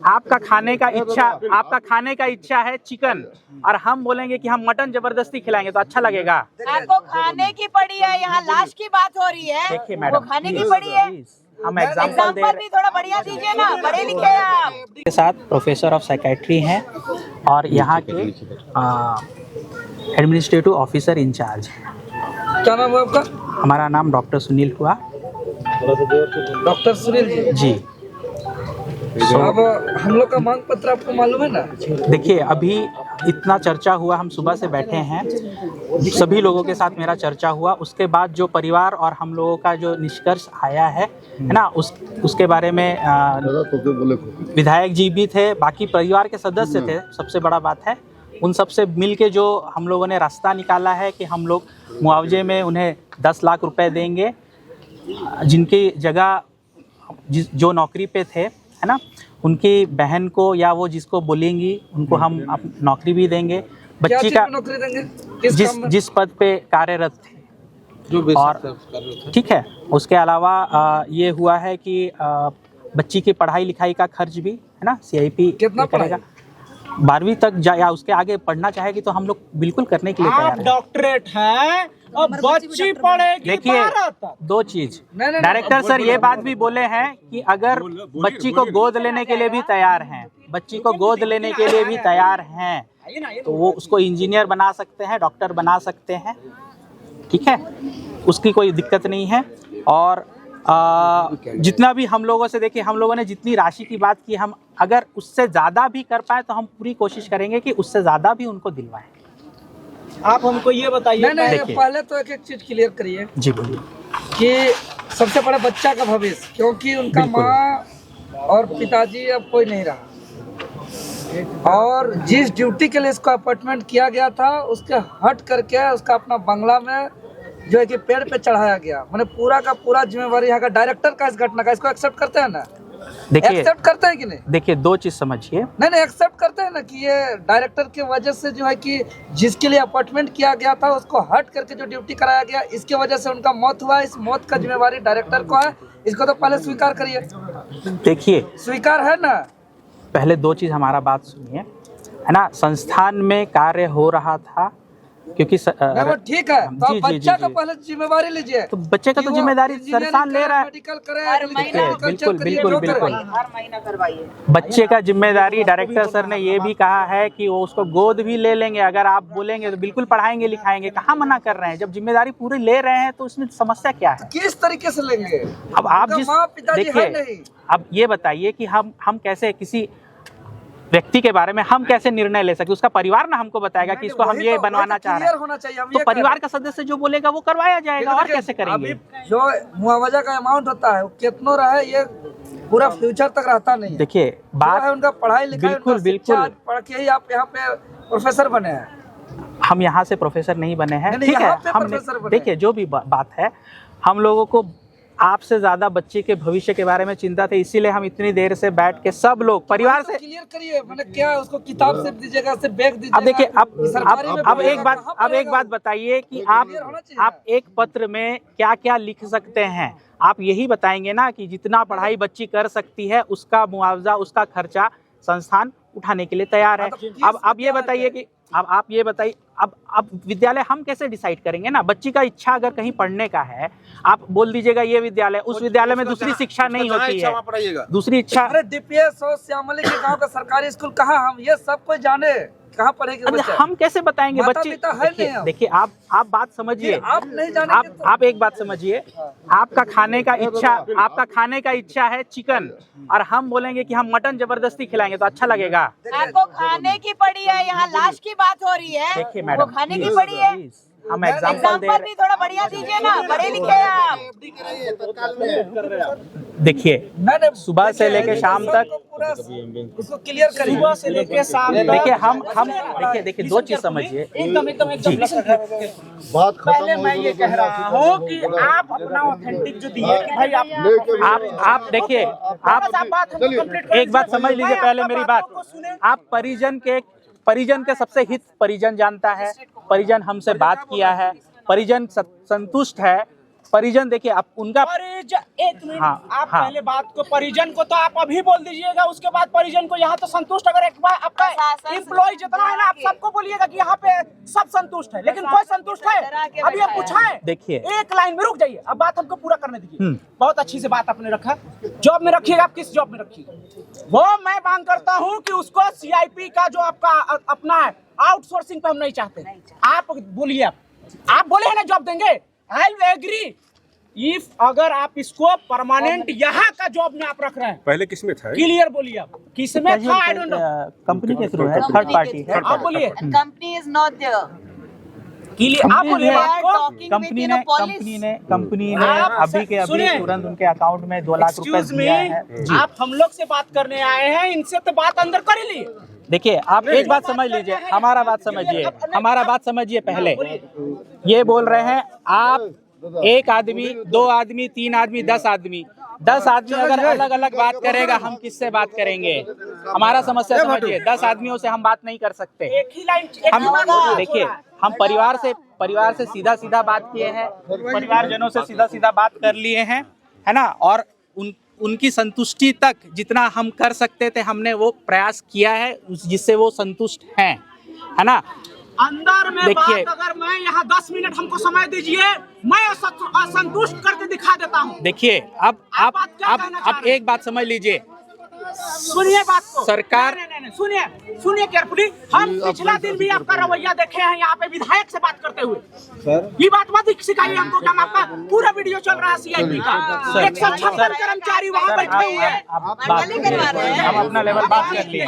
आपका खाने का इच्छा है चिकन और हम बोलेंगे कि हम मटन जबरदस्ती खिलाएंगे तो अच्छा लगेगा? आपको खाने की पड़ी है, यहाँ लाश की बात हो रही है। देखिए वो मैडम, खाने की पड़ी है। हम एग्जांपल दे रहे भी थोड़ा बढ़िया दीजिए ना, पढ़े लिखे हैं आप। के साथ प्रोफेसर ऑफ साइकेट्री हैं और यहाँ के एडमिनिस्ट्रेटिव ऑफिसर इंचार्ज हैं। क्या नाम है आपका? हमारा नाम डॉक्टर सुनील हुआ। डॉक्टर सुनील जी। अब हम लोग का मांग पत्र आपको मालूम है ना? देखिए, अभी इतना चर्चा हुआ, हम सुबह से बैठे हैं, सभी लोगों के साथ मेरा चर्चा हुआ। उसके बाद जो परिवार और हम लोगों का जो निष्कर्ष आया है ना, उसके बारे में विधायक जी भी थे, बाकी परिवार के सदस्य थे। सबसे बड़ा बात है उन सब से मिल के जो हम लोगों ने रास्ता निकाला है कि हम लोग मुआवजे में उन्हें 10 लाख रुपए देंगे, जिनकी जगह जो नौकरी पे थे, है ना, उनकी बहन को या वो जिसको बोलेंगी उनको हम नौकरी भी देंगे। बच्ची का नौकरी देंगे? जिस पद पे कार्यरत थे जो और ठीक है। उसके अलावा ये हुआ है कि बच्ची की पढ़ाई लिखाई का खर्च भी, है ना, CIP कितना करेगा। 12वीं तक या उसके आगे पढ़ना चाहेगी तो हम लोग बिल्कुल करने के लिए तैयार हैं। डॉक्टरेट है और बच्ची पढ़ेगी। देखिए, 2 चीज डायरेक्टर सर ये बात भी बोले हैं कि अगर बच्ची को गोद लेने के लिए भी तैयार हैं, बच्ची को गोद लेने के लिए भी तैयार हैं, तो वो उसको इंजीनियर बना सकते हैं, डॉक्टर बना सकते हैं, ठीक है, उसकी कोई दिक्कत नहीं है। और जितना भी हम लोगों से, देखिए, हम लोगों ने जितनी राशि की बात की, हम अगर उससे ज़्यादा भी कर पाए तो हम पूरी कोशिश करेंगे कि उससे ज़्यादा भी उनको दिलवाएं। आप हमको ये बताइए। नहीं, पहले तो एक चीज क्लियर करिए जी, बोलिए। कि सबसे बड़ा बच्चा का भविष्य, क्योंकि उनका माँ और पिताजी अब कोई नहीं रहा, और जिस ड्यूटी के लिए इसको अपॉइंटमेंट किया गया था उसके हट करके उसका अपना बंगला में जो है कि पेड़ पे चढ़ाया गया। मैंने पूरा का पूरा जिम्मेवारी यहाँ का डायरेक्टर का इस घटना का, इसको एक्सेप्ट करते हैं ना? देखिए, एक्सेप्ट करते हैं कि नहीं? देखिए, 2 चीज समझिए। नहीं, एक्सेप्ट करते हैं ना कि ये डायरेक्टर की वजह से जो है कि जिसके लिए अपॉइंटमेंट किया गया था उसको हट करके जो ड्यूटी कराया गया, इसकी वजह से उनका मौत हुआ। इस मौत का जिम्मेवारी डायरेक्टर को है, इसको तो पहले स्वीकार करिए। देखिए, स्वीकार है ना? पहले 2 चीज हमारा बात सुनिए, है ना। संस्थान में कार्य हो रहा था, क्योंकि नहीं, वो ठीक है, तो आप बच्चा का जी। पहले जिम्मेवारी लीजिए। तो बच्चे का तो जिम्मेदारी संस्थान ले रहा है। मेडिकल करे, बिल्कुल। हर महीना करवाइए। बच्चे का जिम्मेदारी डायरेक्टर सर ने ये भी कहा है कि वो उसको गोद भी ले लेंगे, अगर आप बोलेंगे तो बिल्कुल पढ़ाएंगे लिखाएंगे। कहाँ मना कर रहे हैं? जब जिम्मेदारी पूरी ले रहे हैं तो उसमें समस्या क्या है? किस तरीके से लेंगे? अब आप जिस देखिए, देखिए, अब ये बताइए कि हम कैसे किसी व्यक्ति के बारे में हम कैसे निर्णय ले सकते? उसका परिवार ना हमको बताएगा कि इसको हम ये बनवाना चाह रहे हैं, तो परिवार का सदस्य जो बोलेगा वो करवाया जाएगा। और कैसे करेंगे? जो मुआवजा का अमाउंट होता है वो कितना रहे, ये पूरा फ्यूचर तक रहता नहीं है। देखिए, बात है उनका पढ़ाई लिखाई, बिल्कुल पढ़ के ही आप यहाँ पे प्रोफेसर बने हैं। हम यहाँ से प्रोफेसर नहीं बने हैं, ठीक है। हमने देखिए, जो भी बात है, हम लोगों को आपसे ज्यादा बच्चे के भविष्य के बारे में चिंता थी, इसीलिए हम इतनी देर से बैठ के सब लोग परिवार से क्लियर करिए। मैंने क्या उसको किताब से दीजिएगा, से बैग दीजिएगा। अब देखिए, अब एक बात बताइए कि आप एक पत्र में क्या क्या लिख सकते हैं? आप यही बताएंगे ना कि जितना पढ़ाई बच्ची कर सकती है उसका मुआवजा, उसका खर्चा संस्थान उठाने के लिए तैयार है। अब आप ये बताइए कि आप ये बताइए, अब विद्यालय हम कैसे डिसाइड करेंगे ना? बच्ची का इच्छा अगर कहीं पढ़ने का है, आप बोल दीजिएगा ये विद्यालय, उस विद्यालय में दूसरी शिक्षा नहीं होती है, दूसरी इच्छा। अरे DPS और श्यामली के गांव का सरकारी स्कूल कहाँ, हम ये सब कोई जाने कहाँ पढ़ेगी? हम कैसे बताएंगे? बच्ची देखिए, आप बात समझिए, आप नहीं जानेंगे आप एक बात समझिए। आपका खाने का इच्छा है चिकन और हम बोलेंगे कि हम मटन जबरदस्ती खिलाएंगे तो अच्छा लगेगा? आपको खाने की पड़ी है, यहाँ लाश की बात हो रही है। देखिए वो मैडम, खाने की पड़ी है। हम एग्जांपल दे रहे भी थोड़ा बढ़िया दीजिए ना, पढ़े लिखे हैं आप। देखिए, सुबह से लेके शाम तक, उसको क्लियर करिए। सुबह से लेके शाम तक। देखिए, हम देखिए 2 चीज समझिए। एकदम पहले मैं ये कह रहा हूँ कि आप अपना ऑथेंटिक जो दिए कि भाई आप देखिए, एक बात समझ लीजिए, पहले मेरी बात। आप परिजन के सबसे हित परिजन जानता है, परिजन हमसे बात किया है, परिजन संतुष्ट है, परिजन देखिए अब उनका एक मिनट, हाँ, आप हाँ। पहले बात को परिजन को तो आप अभी बोल दीजिएगा, उसके बाद परिजन को यहाँ तो संतुष्ट, अगर एक बार आपका प्रशासन एम्प्लॉय जितना है ना, आप सबको बोलिएगा कि यहाँ पे सब संतुष्ट है, लेकिन कोई संतुष्ट है? अभी आप पूछा है, देखिए। एक लाइन में रुक जाइए, अब बात हमको पूरा करने दीजिए। बहुत अच्छी से बात आपने रखा, जॉब में रखिएगा, आप किस जॉब में रखिएगा वो मैं मांग करता हूँ कि उसको CIP का जो आपका अपना है आउटसोर्सिंग पे हम नहीं चाहते। आप बोलिए, आप बोले हैं ना जॉब देंगे, आई विल एग्री इफ अगर आप इसको परमानेंट यहाँ का जॉब में आप रख रहे हैं। पहले किसमें था? क्लियर बोलिए, आप किसमें था? आई डोंट नो, कंपनी के थ्रू है, थर्ड पार्टी है। आप बोलिए, company is not there. Clear आप बोलिए बात को। कंपनी ने आप अभी के अभी सुनिए। तुरंत उनके अकाउंट में 2 लाख रुपए एक्सक्यूज मी, दिया है जी। आप हम लोग से बात करने आए हैं, इनसे तो बात अंदर कर ही लिए। देखिए आप एक बात समझ लीजिए, हमारा बात समझिए, हमारा बात समझिए। पहले ये बोल रहे हैं आप 1 आदमी, 2 आदमी, 3 आदमी, 10 आदमी अगर अलग अलग बात करेगा, हम किससे बात करेंगे? हमारा समस्या समझिए, 10 आदमियों से हम बात नहीं कर सकते। एक ही लाइन, हम देखिए, हम परिवार से सीधा बात किए हैं, परिवारजनों से सीधा बात कर लिए हैं, है ना, और उनकी संतुष्टि तक जितना हम कर सकते थे हमने वो प्रयास किया है, जिससे वो संतुष्ट हैं, है ना। अंदर में देखिए, बात अगर मैं यहाँ 10 मिनट हमको समय दीजिए, मैं असंतुष्ट करके दिखा देता हूँ। देखिए अब आप बात क्या कहना चाह आप रहे हैं? एक बात समझ लीजिए, सुनिए बात को। सरकार- नहीं, सुनिए केयरफुली। हम पिछला दिन भी आपका रवैया देखे हैं यहाँ पे विधायक से बात करते हुए। ये बात मत सिखाइए हमको कि हम आपका पूरा वीडियो चल रहा है CIP का, 156 कर्मचारी वहाँ बैठे हुए हैं। आप बात करवा रहे हैं। हम अपना लेवल बात कर लिए।